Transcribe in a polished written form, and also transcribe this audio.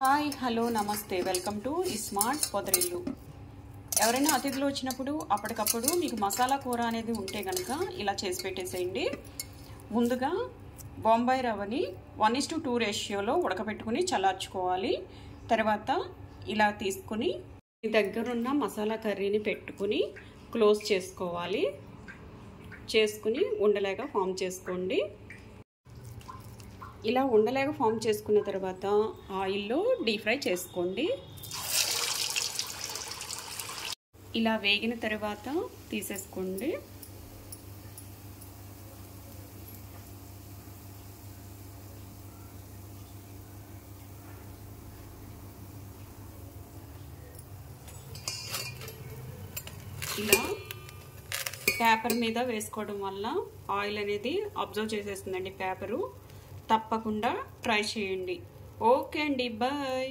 Hi hello నమస్తే welcome to smart పొదరిల్లు. ఎవరైనా అతిథులు వచ్చినప్పుడు అప్పటికప్పుడు మీకు మసాలా కూర అనేది ఉంటే కనుక ఇలా చేసి పెట్టేసేయండి. ముందుగా బొంబాయి రవ్వని 1:2 రేషియోలో ఉడకబెట్టుకుని చల్లార్చుకోవాలి. తర్వాత ఇలా తీసుకుని మీ దగ్గరున్న మసాలా కర్రీని పెట్టుకుని క్లోజ్ చేసుకోవాలి. చేసుకుని ఉండలేక ఫామ్ చేసుకోండి. ఇలా ఉండలేక ఫామ్ చేసుకున్న తర్వాత ఆయిల్లో డీప్ ఫ్రై చేసుకోండి. ఇలా వేగిన తర్వాత తీసేసుకోండి. ఇలా పేపర్ మీద వేసుకోవడం వల్ల ఆయిల్ అనేది అబ్జర్వ్ చేసేస్తుందండి పేపరు. తప్పకుండా ట్రై చేయండి. ఓకే అండి, బాయ్.